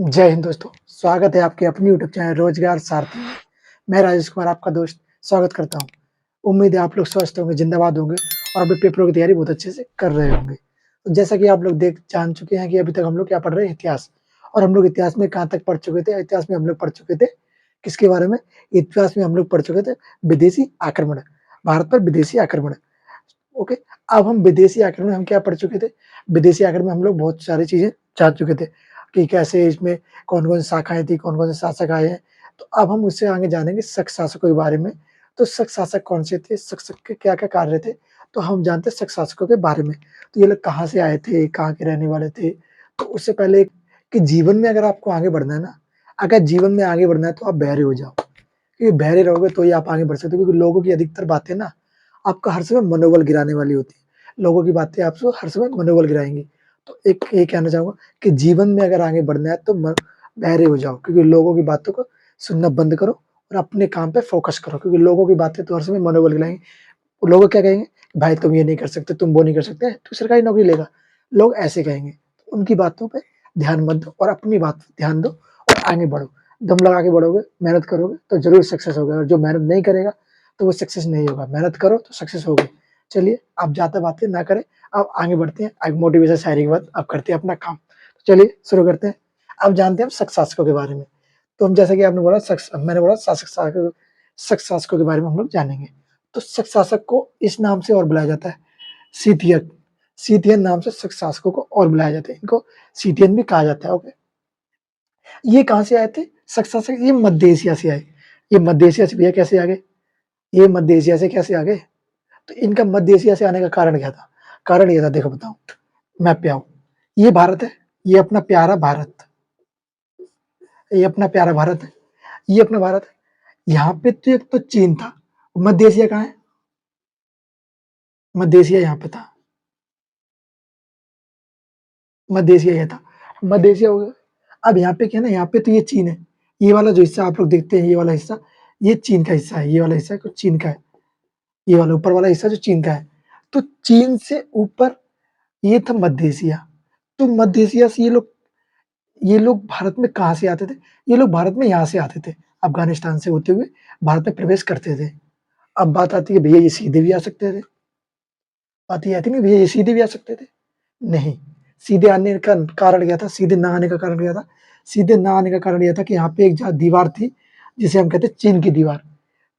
जय हिंद दोस्तों, स्वागत है आपके अपने यूट्यूब चैनल रोजगार सारथी में। मैं राजेश कुमार आपका दोस्त स्वागत करता हूँ। उम्मीद है आप लोग स्वस्थ होंगे, जिंदाबाद होंगे और अपने पेपरों की तैयारी बहुत अच्छे से कर रहे होंगे। तो जैसा कि आप लोग जान चुके हैं कि अभी तक हम लोग क्या पढ़ रहे हैं, इतिहास। और हम लोग इतिहास में कहाँ तक पढ़ चुके थे? इतिहास में हम लोग पढ़ चुके थे किसके बारे में? इतिहास में हम लोग पढ़ चुके थे विदेशी आक्रमण, भारत पर विदेशी आक्रमण। ओके, अब हम विदेशी आक्रमण में हम क्या पढ़ चुके थे? विदेशी आक्रमण में हम लोग बहुत सारी चीजें जान चुके थे कि कैसे इसमें कौन-कौन सी शाखाएँ थी, कौन-कौन से शासक आए हैं। तो अब हम उससे आगे जानेंगे शक शासकों के बारे में। तो शक शासक कौन से थे? शक के क्या-क्या कार्य थे? तो हम जानते हैं शक शासकों के बारे में। तो ये लोग कहाँ से आए थे? कहाँ के रहने वाले थे? तो उससे पहले कि जीवन में अगर आपको आगे बढ़ना है ना, अगर जीवन में आगे बढ़ना है तो आप बहरे हो जाओ। क्योंकि बहरे रहोगे तो ही आप आगे बढ़ सकते हो, क्योंकि लोगों की अधिकतर बातें ना आपका हर समय मनोबल गिराने वाली होती है। लोगों की बातें आपको हर समय मनोबल गिराएँगी। तो एक ये कहना चाहूँगा कि जीवन में अगर आगे बढ़ना है तो बहरे हो जाओ, क्योंकि लोगों की बातों को सुनना बंद करो और अपने काम पे फ़ोकस करो, क्योंकि लोगों की बातें तो हर समय मनोबल गिराएँगी। लोग क्या कहेंगे? भाई तुम ये नहीं कर सकते, तुम वो नहीं कर सकते, तू सरकारी नौकरी लेगा। लोग ऐसे कहेंगे। उनकी बातों पे ध्यान मत दो और अपनी बात पे ध्यान दो और आगे बढ़ो। दम लगा के बढ़ोगे, मेहनत करोगे तो ज़रूर सक्सेस होगा, और जो मेहनत नहीं करेगा तो वो सक्सेस नहीं होगा। मेहनत करो तो सक्सेस होगे। चलिए, अब ज़्यादा बातें ना करें, अब आगे बढ़ते हैं। अब मोटिवेशन शायरी के बाद अब करते हैं अपना काम। तो चलिए शुरू करते हैं। अब जानते हैं हम शक शासकों के बारे में। तो हम जैसे कि आपने बोला मैंने बोला शक शासकों के बारे में हम लोग जानेंगे। तो शक शासक को इस नाम से और बुलाया जाता है, सीतियन। सीतियन नाम से शक शासकों को और बुलाया जाता है। इनको सीतियन भी कहा जाता है। ओके, ये कहाँ से आए थे शक शासक? ये मध्य एशिया से आए। ये मध्य एशिया से भैया कैसे आ गए? ये मध्य एशिया से कैसे आ गए? तो इनका मध्य एशिया से आने का कारण क्या था? कारण ये था, देखो बताऊँ, मैप पे आओ। ये भारत है, ये अपना प्यारा भारत, ये अपना प्यारा भारत है, ये अपना भारत है। यहाँ पे तो एक तो चीन था। मध्य एशिया कहाँ है? मध्य एशिया यहाँ पे था। मध्य एशिया ये था। मध्य एशिया हो गया। अब यहाँ पे क्या है ना, यहाँ पे तो ये चीन है। ये वाला जो हिस्सा आप लोग देखते हैं, ये वाला हिस्सा, ये चीन का हिस्सा है। ये वाला हिस्सा कुछ चीन का है। ये वाला ऊपर वाला हिस्सा जो चीन का है। तो चीन से ऊपर ये था मध्य एशिया। तो मध्य एशिया से ये लोग भारत में कहाँ से आते थे? ये लोग भारत में यहाँ से आते थे, अफ़गानिस्तान से होते हुए भारत में प्रवेश करते थे। अब बात आती है भैया ये सीधे भी आ सकते थे। बात ये आती है ना भैया ये सीधे भी आ सकते थे। नहीं, सीधे आने का कारण क्या था? सीधे ना आने का कारण क्या था? सीधे ना आने का कारण ये था कि यहाँ पे एक जहाँ दीवार थी, जिसे हम कहते हैं चीन की दीवार।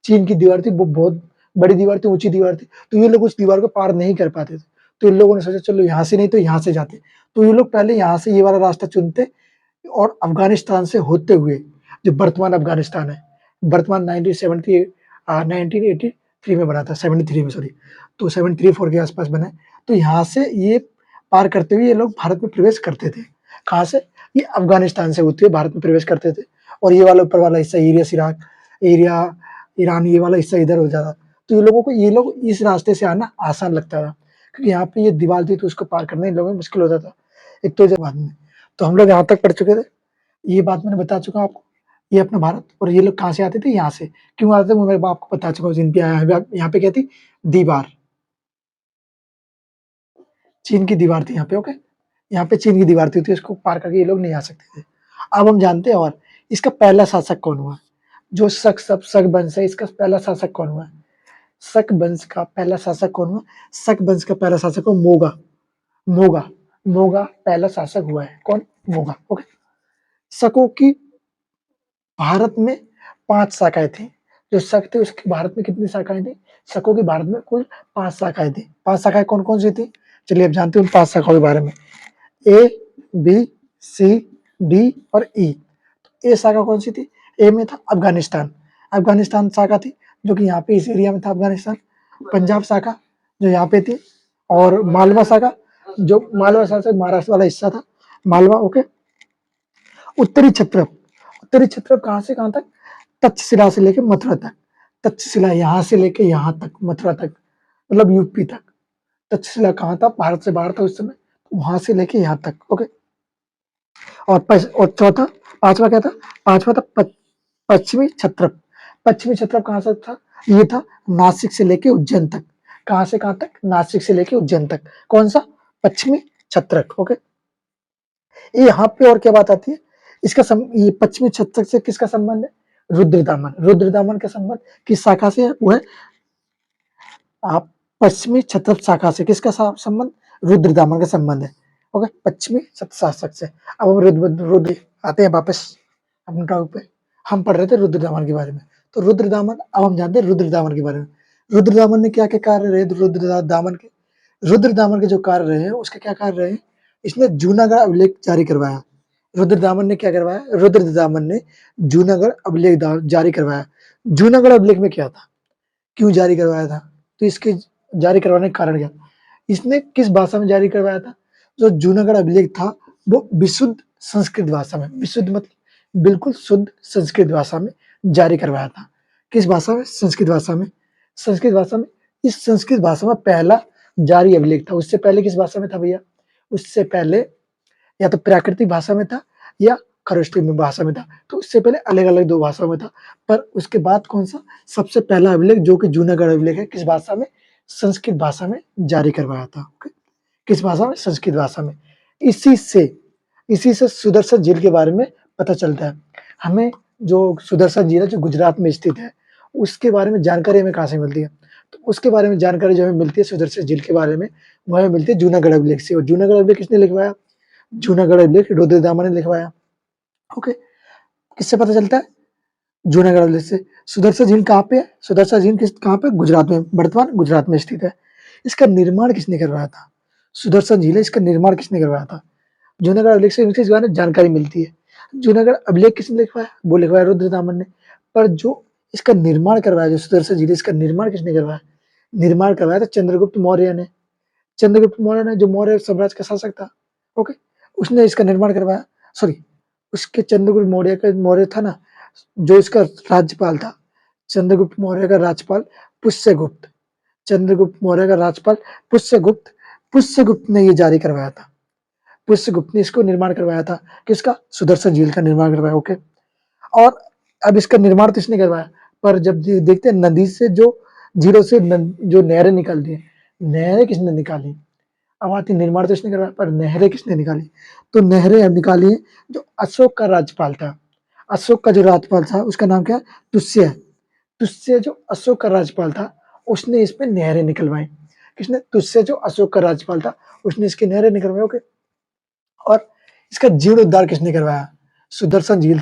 चीन की दीवार थी, वो बहुत बड़ी दीवार थी, ऊँची दीवार थी। तो ये लोग उस दीवार को पार नहीं कर पाते थे। तो इन लोगों ने सोचा चलो यहाँ से नहीं तो यहाँ से जाते। तो ये लोग पहले यहाँ से ये वाला रास्ता चुनते और अफ़गानिस्तान से होते हुए, जो वर्तमान अफ़गानिस्तान है, वर्तमान 1983 में बना था, 73 में सॉरी, तो 73-4 के आस-पास बना है। तो यहाँ से ये पार करते हुए ये लोग भारत में प्रवेश करते थे। कहाँ से? ये अफ़गानिस्तान से होते हुए भारत में प्रवेश करते थे और ये वाला ऊपर वाला हिस्सा एरिया ईरान, ये वाला हिस्सा इधर हो जाता। तो ये लोग इस रास्ते से आना आसान लगता था, क्योंकि यहाँ पे ये दीवार थी तो उसको पार करना इन लोगों में मुश्किल होता था। एक तो जब बाद में, तो हम लोग यहाँ तक पढ़ चुके थे। ये बात मैंने बता चुका हूँ आपको। ये अपना भारत, और ये लोग कहाँ से आते थे? यहाँ से। क्यों आते थे वो मैं आपको बता चुका हूँ। जिन पे यहाँ पे क्या थी? दीवार। चीन की दीवार थी यहाँ पे। ओके, यहाँ पे चीन की दीवार थी, तो इसको पार करके ये लोग नहीं आ सकते थे। अब हम जानते हैं और इसका पहला शासक कौन हुआ? जो शक वंश है, इसका पहला शासक कौन हुआ? शक वंश का पहला शासक कौन हुआ? शक वंश का पहला शासक हुआ मोगा। मोगा मोगा पहला शासक हुआ है। कौन? मोगा। ओके, शकों की भारत में 5 शाखाएँ थी। जो शक थे उसकी भारत में कितनी शाखाएँ थी? शकों की भारत में कुल 5 शाखाएँ थी। 5 शाखाएँ कौन-कौन सी थी? चलिए अब जानते हैं उन 5 शाखाओं के बारे में। ए, बी, सी, डी और ई। ए शाखा कौन सी थी? ए में था अफ़गानिस्तान। अफ़गानिस्तान शाखा थी, जो कि यहाँ पे इस एरिया में था अफ़गानिस्तान। पंजाब शाखा, जो यहाँ पे थी, और मालवा शाखा, जो मालवा शाखा से महाराष्ट्र वाला हिस्सा था, मालवा। ओके, उत्तरी क्षेत्र, उत्तरी क्षेत्र कहाँ से कहाँ तक? तक्षशिला से लेके मथुरा तक। तक्षशिला यहाँ से लेके यहाँ तक, मथुरा तक, मतलब यूपी तक। तक्षशिला कहाँ था? भारत से बाहर था उस समय, वहां से लेके यहाँ तक। ओके, और चौथा, पांचवा क्या था? पांचवा था पश्चिमी क्षत्रप। पश्चिमी क्षत्रप कहाँ से था? ये था नासिक से लेके उज्जैन तक। कहाँ से कहाँ तक? नासिक से लेके उज्जैन तक। कौन सा? पश्चिमी क्षत्रप। ओके, ये यहाँ पे और क्या बात आती है ये पश्चिमी छत्तर से किसका संबंध है? रुद्रदामन। रुद्रदामन का संबंध किस शाखा से है? वो है आप पश्चिमी छत्र शाखा से। किसका संबंध? रुद्रदामन का संबंध है। ओके, पश्चिमी छत्र शासक से। अब हम रुद्र आते हैं वापस अपने टॉपिक पे। हम पढ़ रहे थे रुद्रदामन के बारे में। तो रुद्रदामन, अब हम जानते हैं रुद्रदामन के बारे में। रुद्रदामन ने क्या क्या कार्य रहे रुद्रदामन के? रुद्रदामन के जो कार्य रहे हैं उसके क्या कार्य रहे? इसने जूनागढ़ अभिलेख जारी करवाया। रुद्रदामन ने क्या करवाया? रुद्रदामन ने जूनागढ़ अभिलेख जारी करवाया। जूनागढ़ अभिलेख में क्या था? क्यों जारी करवाया था? तो इसके जारी करवाने का कारण क्या? इसने किस भाषा में जारी करवाया था? जो जूनागढ़ अभिलेख था वो विशुद्ध संस्कृत भाषा में, विशुद्ध मतलब बिल्कुल शुद्ध संस्कृत भाषा में जारी करवाया था। किस भाषा में? संस्कृत भाषा में। संस्कृत भाषा में। इस संस्कृत भाषा में पहला जारी अभिलेख था। उससे पहले किस भाषा में था भैया? उससे पहले या तो प्राकृतिक भाषा में था या खरोष्ठी में भाषा में था। तो उससे पहले अलग-अलग 2 भाषाओं में था। पर उसके बाद कौन-सा सबसे पहला अभिलेख जो कि जूनागढ़ अभिलेख है, किस भाषा में? संस्कृत भाषा में जारी करवाया था। ओके, किस भाषा में? संस्कृत भाषा में। इसी से सुदर्शन झील के बारे में पता चलता है। हमें जो सुदर्शन झील है जो गुजरात में स्थित है, उसके बारे में जानकारी हमें कहाँ से मिलती है? तो उसके बारे में जानकारी जो हमें मिलती है सुदर्शन झील के बारे में, वो हमें मिलती है जूनागढ़ अभिलेख से। और जूनागढ़ अभिलेख किसने लिखवाया? जूनागढ़ अभिलेख रुद्रदामन ने लिखवाया। ओके, किससे पता चलता है? जूनागढ़ अभिलेख से। सुदर्शन झील कहाँ पे है? सुदर्शन झील कहाँ पे? गुजरात में, वर्तमान गुजरात में स्थित है। इसका निर्माण किसने करवाया था? सुदर्शन झील है, इसका निर्माण किसने करवाया था? जूनागढ़ अभिलेख से इसके बारे में जानकारी मिलती है। जूनागढ़ अभिलेख किसने लिखवाया? वो लिखवाया रुद्रदामन ने। पर जो इसका निर्माण करवाया, जो सुदर्शन झील इसका निर्माण किसने करवाया? निर्माण करवाया था चंद्रगुप्त मौर्य ने। चंद्रगुप्त मौर्य ने, जो मौर्य साम्राज्य का शासक था। ओके, उसने इसका निर्माण करवाया। सॉरी, उसके चंद्रगुप्त मौर्य था ना, जो इसका राज्यपाल था। चंद्रगुप्त मौर्य का राज्यपाल पुष्यगुप्त। चंद्रगुप्त मौर्य का राज्यपाल पुष्यगुप्त। पुष्यगुप्त ने ये जारी करवाया था। पुष्यगुप्त ने इसको निर्माण करवाया था। किसका? सुदर्शन झील का निर्माण करवाया। ओके, और अब इसका निर्माण तो इसने करवाया, पर जब देखते हैं नदी से जो झीलों से जो नहरें निकलती हैं, नहरें किसने निकाली? अब आती, निर्माण तो इसने करवाया, पर नहरें किसने निकाली? तो नहरें अब निकाली है जो अशोक का राज्यपाल था। अशोक का जो राज्यपाल था उसका नाम क्या है? तुस्य। तुस्य जो अशोक का राज्यपाल था उसने इसमें नहरें निकलवाई। किसने? तुस्य जो अशोक का राज्यपाल था उसने इसकी नहरें निकलवाई। ओके, और इसका जीर्णोद्धार किसने करवाया? सुदर्शन झील।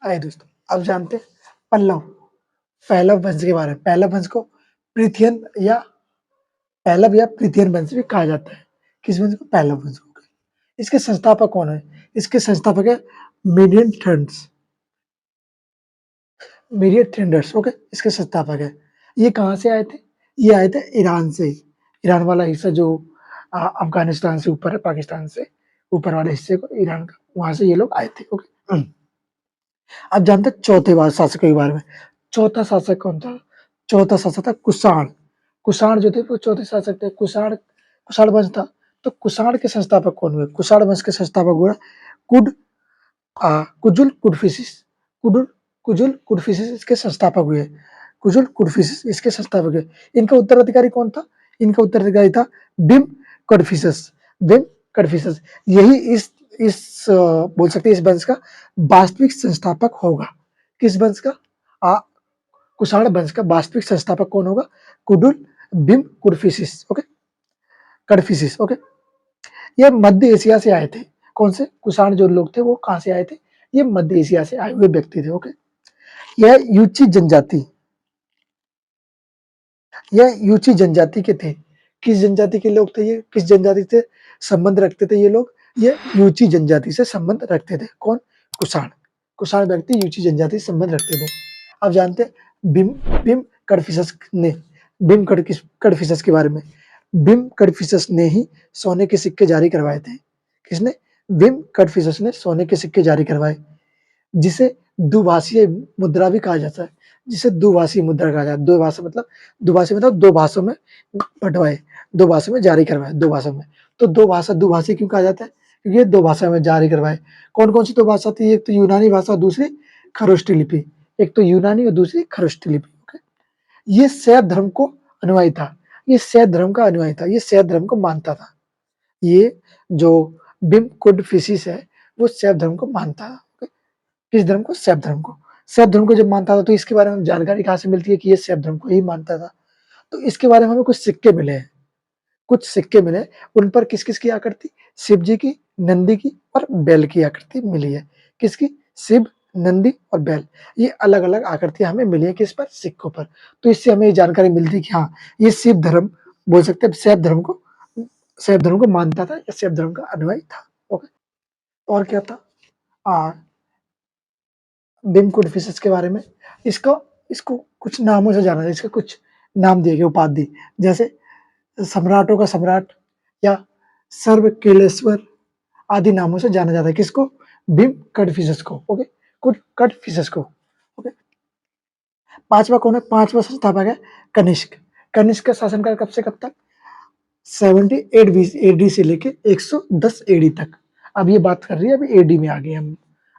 आइए दोस्तों, अब जानते हैं पल्लव, पहलव वंश के बारे में। पहलव वंश को पृथियन या पहलव या पृथियन वंश भी कहा जाता है। किस वंश को? पहलव वंश को। इसके संस्थापक कौन है? इसके संस्थापक है median threads, median threaders, okay, इसके संस्थापक है। ये कहाँ से आए थे? ये आए थे ईरान से। ईरान वाला हिस्सा जो अफ़गानिस्तान से ऊपर है, पाकिस्तान से ऊपर वाले हिस्से को ईरान का, वहाँ से ये लोग आए थे, ओके। आप जानते हैं चौथे बार शासक के बारे में। चौथा शासक कौन था? चौथा शासक था कुषाण। कुषाण जो थे वो चौथे शासक थे। कुषाण कुषाण वंश था। तो कुषाण के संस्थापक कौन हुए? कुषाण वंश के संस्थापक हुआ कुड कुजुल कुडफिसिस। कुडुल कुजुल कुडफिसिस इसके संस्थापक हुए। कुजुल कुडफिसिस इसके संस्थापक हुए। इनका उत्तराधिकारी कौन था? इनका उत्तराधिकारी था बिम कडफिसस। बिम कडफिसस यही इस बोल सकते हैं इस वंश का वास्तविक संस्थापक होगा। किस वंश का? कुषाण वंश का वास्तविक संस्थापक कौन होगा? कुडुल बिम कुडफिसिस, ओके, कडफिसिस, ओके। ये मध्य एशिया से आए थे। कौन से? कुषाण जो लोग थे वो कहाँ से आए थे? ये मध्य एशिया से आए हुए व्यक्ति थे, ओके। यह यूची जनजाति, यह यूची जनजाति के थे। किस जनजाति के लोग थे ये? किस जनजाति से संबंध रखते थे ये लोग? ये यूची जनजाति से संबंध रखते थे। कौन? कुषाण। कुषाण व्यक्ति यूची जनजाति से संबंध रखते थे। आप जानते हैं बिम बिम कडफिसस ने बिम कडफिसस के बारे में। बिम कडफिसस ने ही सोने के सिक्के जारी करवाए थे। किसने? बिम कडफिसस ने सोने के सिक्के जारी करवाए, जिसे दुभाषीय मुद्रा भी कहा जाता है। जिसे दुभाषी मुद्रा कहा जाता है। दुभाषा मतलब दुभाषी मतलब दो भाषाओं में बंटवाए, दो भाषाओं में जारी करवाए, दो भाषाओं में। तो दो भाषा दुभाषी क्यों कहा जाता है? क्योंकि ये दो भाषा में जारी करवाए। कौन-कौन सी दो भाषा थी? एक तो यूनानी भाषा और दूसरी खरोष्टी लिपि। एक तो यूनानी और दूसरी खरोष्टी लिपि, ओके। ये शैव धर्म को अनुयायी था। ये शैव धर्म का अनुयायी था। ये शैव धर्म को मानता था। ये जो बिम कुडफिसिस है वो शैव धर्म को मानता था, ओके। किस धर्म को? शैव धर्म को। शैव धर्म को जब मानता था तो इसके बारे में जानकारी कहाँ से मिलती है कि ये शैव धर्म को ही मानता था? तो इसके बारे में हमें कुछ सिक्के मिले हैं। कुछ सिक्के मिले, उन पर किस-किस की आकृति? शिव जी की, नंदी की और बैल की आकृति मिली है। किसकी? शिव, नंदी और बैल। ये अलग-अलग आकृतियाँ हमें मिली है किस पर? सिक्कों पर। तो इससे हमें ये जानकारी मिलती है कि हाँ, ये शिव धर्म बोल सकते हैं शैव धर्म को मानता था या शैव धर्म का अनुयायी था, ओके। और क्या था? अ, बिमकुट फिशेस के बारे में। इसको इसको कुछ नामों से जाना जाता है। इसके कुछ नाम दिए गए, उपाधि, जैसे सम्राटों का सम्राट या सर्वकेलेश्वर आदि नामों से जाना जाता है। किसको? भीम कड़फिशेस को, ओके, कड़फिशेस को, ओके। पांचवा कौन है? पांचवा संस्थापक है कनिष्क। कनिष्क का शासनकाल कब से कब तक? 78 एडी से लेके 110 एडी तक। अब ये बात कर रही है, अभी एडी में आ गए हम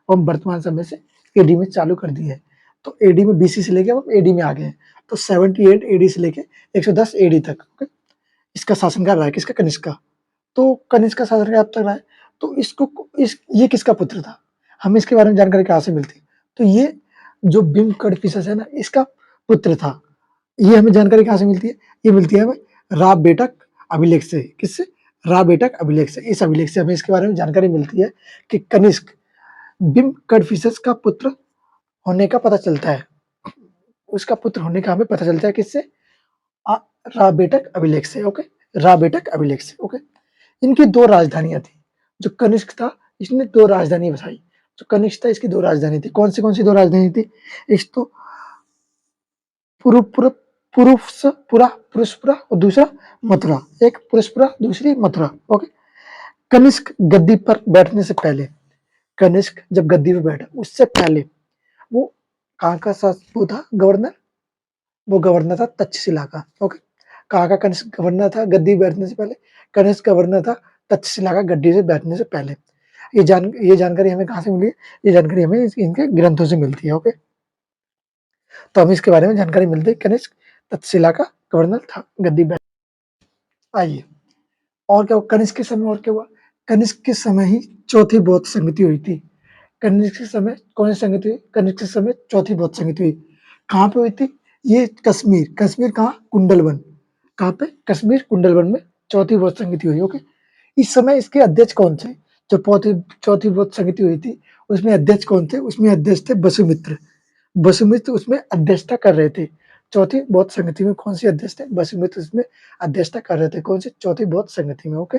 वर्तमान समय से एडी में चालू कर दिए है। तो एडी में बीसी से लेके हम एडी में आ गए हैं। तो 78 एडी से लेके 110 एडी तक, ओके, इसका शासनकाल रहा है। किसका? कनिष्क का। तो कनिष्क का शासनकाल अब तक रहा है। तो ये किसका पुत्र था? हमें इसके बारे में जानकारी कहाँ से मिलती है? तो ये जो भीम कड़फिसस है ना, इसका पुत्र था। ये हमें जानकारी कहाँ से मिलती है? ये मिलती है हमें रा बेटक अभिलेख से। किससे? रा बेटक अभिलेख से। इस अभिलेख से हमें इसके बारे में जानकारी मिलती है कि कनिष्क भीम कड़फिसस का पुत्र होने का पता चलता है। उसका पुत्र होने का हमें पता चलता है किससे? अ, रा बेटक अभिलेख से, ओके। रा बेटक अभिलेख से, ओके। इनकी 2 राजधानियाँ थी। जो कनिष्क था, इसने 2 राजधानी बसाई। जो कनिष्क था, इसकी 2 राजधानी थी। कौन सी 2 राजधानी थी? एक तो पुरुपुर पुरुषपुरा पुरुषपुरा और दूसरा मथुरा। एक पुरुषपुरा, दूसरी मथुरा, ओके। कनिष्क गद्दी पर बैठने से पहले, कनिष्क जब गद्दी पे बैठा, उससे पहले वो कहाँ का वो था गवर्नर? वो गवर्नर था तक्षशिला का, ओके। कहाँ का कनिष्क गवर्नर था गद्दी बैठने से पहले? कनिष्क गवर्नर था तक्षशिला का गद्दी से बैठने से पहले। ये जानकारी हमें कहाँ से मिली है? ये जानकारी हमें इनके ग्रंथों से मिलती है, ओके। तो हमें इसके बारे में जानकारी मिलती है कनिष्क तक्षशिला का गवर्नर था गद्दी बैठ। आइए, और क्या हुआ कनिष्क के समय? और क्या हुआ? कनिष्क के समय ही चौथी बौद्ध संगति हुई थी। कनिष्क के समय कौन सी संगति हुई? कनिष्क के समय चौथी बौद्ध संगति हुई। कहाँ पे हुई थी? ये कश्मीर। कश्मीर कहाँ? कुंडलवन। कहाँ पे? कश्मीर कुंडलवन में चौथी बौद्ध संगति हुई, ओके। इस समय इसके अध्यक्ष कौन थे? जो चौथी बौद्ध संगति हुई थी, उसमें अध्यक्ष कौन थे? उसमें अध्यक्ष थे वसुमित्र। वसुमित्र उसमें अध्यक्षता कर रहे थे। चौथी बौद्ध संगति में कौन से अध्यक्ष थे? वसुमित्र उसमें अध्यक्षता कर रहे थे। कौन सी? चौथी बौद्ध संगति में, ओके।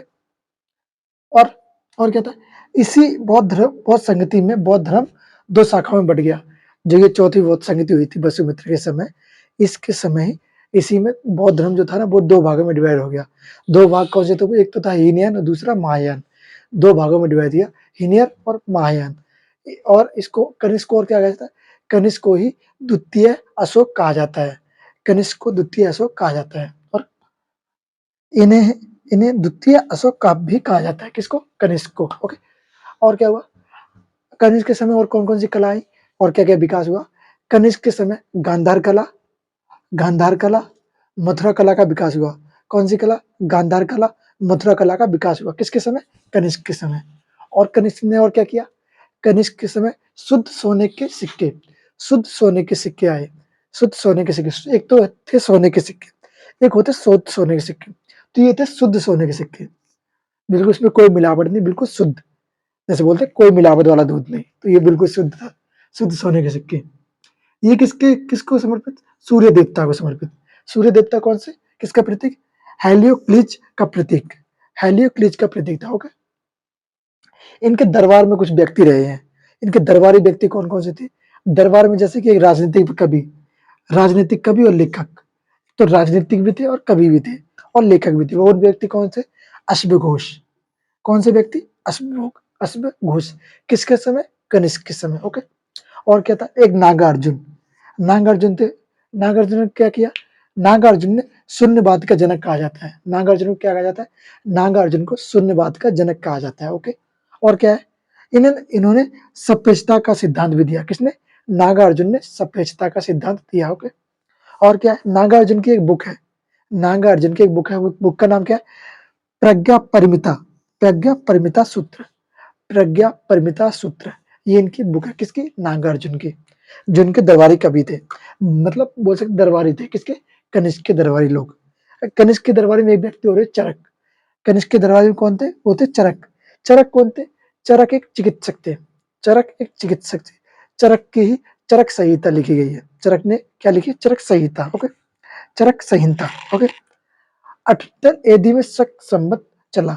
और और क्या था, इसी बौद्ध संगति में बौद्ध धर्म 2 शाखाओं में बँट गया। जो ये चौथी बौद्ध संगति हुई थी वसुमित्र के समय, इसके समय ही इसी में बौद्ध धर्म जो था ना वो 2 भागों में डिवाइड हो गया। 2 भाग कौन से थे? एक तो था हीनयान और दूसरा महायान। 2 भागों में डिवाइड किया, हीनयान और महायान। और इसको कनिष्क को और क्या कहा जाता है? कनिष्क को ही द्वितीय अशोक कहा जाता है। कनिष्क को द्वितीय अशोक कहा जाता है और इन्हें इन्हें द्वितीय अशोक का भी कहा जाता है। किसको? कनिष्क को। ओके। और क्या हुआ? कनिष्क के समय और कौन-कौन सी कला आई और क्या-क्या विकास हुआ? कनिष्क के समय गांधार कला, मथुरा कला का विकास हुआ। कौन सी कला? गांधार कला, मथुरा कला का विकास हुआ। किसके समय? कनिष्क के समय। और कनिष्क ने और क्या किया? कनिष्क के समय शुद्ध सोने के सिक्के आए। शुद्ध सोने के सिक्के, एक तो थे सोने के सिक्के, एक होते शुद्ध सोने के सिक्के। तो ये थे शुद्ध सोने के सिक्के। बिल्कुल इसमें कोई मिलावट नहीं, बिल्कुल शुद्ध। जैसे बोलते हैं कोई मिलावट वाला दूध नहीं, तो ये बिल्कुल शुद्ध था, शुद्ध सोने के सिक्के। ये किसको समर्पित? सूर्य देवता को समर्पित। सूर्य देवता कौन से? किसका प्रतीक? हेलियोक्लिज का प्रतीक। हेलियोक्लिज का प्रतीक था। ओके। इनके दरबार में कुछ व्यक्ति रहे हैं। इनके दरबारी व्यक्ति कौन-कौन से थे? दरबार में जैसे कि एक राजनीतिक कवि और लेखक। तो राजनीतिक भी थे और कवि भी थे और लेखक भी थे। वो व्यक्ति कौन से? अश्व घोष। कौन से व्यक्ति? अश्व घोष। किसके समय? कनिष्क के समय। ओके। और क्या था? एक नागार्जुन। नागार्जुन थे। नागार्जुन ने क्या किया? नागार्जुन ने शून्यवाद का जनक कहा जाता है। नागार्जुन को क्या कहा जाता है? नागार्जुन को शून्यवाद का जनक कहा जाता है। ओके। और क्या है? इन्होंने सापेक्षता का सिद्धांत भी दिया। किसने? नागार्जुन ने सापेक्षता का सिद्धांत दिया। ओके। और क्या है? नागार्जुन की एक बुक है। नागार्जुन की एक बुक है। वो बुक का नाम क्या है? प्रज्ञा परिमिता। प्रज्ञा परिमिता सूत्र। प्रज्ञा परिमिता सूत्र। ये इनकी बुक है। किसकी? नागार्जुन की। जो इनके दरबारी कवि थे। मतलब बोल सकते दरबारी थे। किसके? कनिष्क के दरबारी लोग। कनिष्क के दरबारी में एक व्यक्ति और है चरक। कनिष्क के दरबारी में कौन थे? वो थे चरक। चरक कौन थे? चरक एक चिकित्सक थे। चरक एक चिकित्सक थे। चरक की ही चरक संहिता लिखी गई है। चरक ने क्या लिखी? चरक संहिता। ओके। चरक संहिता। ओके। 78 एडी में शक संवत चला।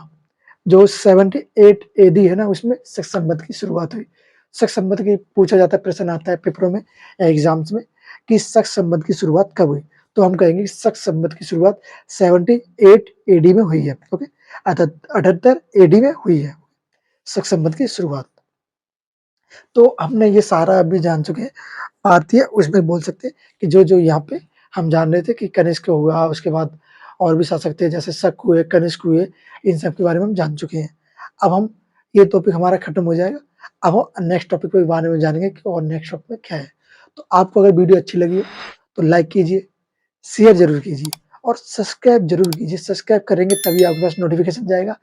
जो 78 एडी है ना, उसमें शक संवत की शुरुआत हुई। शक संवत की पूछा जाता है, प्रश्न आता है पेपरों में या एग्जाम्स में कि शक संवत की शुरुआत कब हुई? तो हम कहेंगे कि शक संवत की शुरुआत 78 एडी में हुई है। ओके। 78 एडी में हुई है शक संवत की शुरुआत। तो हमने ये सारा अभी जान चुके हैं। भारतीय उसमें बोल सकते हैं कि जो यहाँ पे हम जान रहे थे कि कनिष्क हुआ, उसके बाद और भी शासक थे जैसे शक हुए, कनिष्क हुए, इन सब के बारे में हम जान चुके हैं। अब हम ये टॉपिक हमारा खत्म हो जाएगा। अब हम नेक्स्ट टॉपिक के बारे में जानेंगे कि और नेक्स्ट टॉपिक में क्या है। तो आपको अगर वीडियो अच्छी लगी हो तो लाइक कीजिए, शेयर ज़रूर कीजिए और सब्सक्राइब ज़रूर कीजिए। सब्सक्राइब करेंगे तभी आपके पास नोटिफ़िकेशन जाएगा।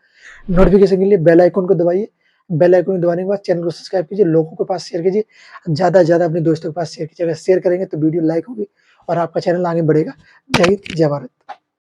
नोटिफ़िकेशन के लिए बेल आइकन को दबाइए। बेल आइकन दबाने के बाद चैनल को सब्सक्राइब कीजिए, लोगों के पास शेयर कीजिए, ज़्यादा से ज़्यादा अपने दोस्तों के पास शेयर कीजिए। अगर शेयर करेंगे तो वीडियो लाइक होगी और आपका चैनल आगे बढ़ेगा। जय हिंद, जय भारत।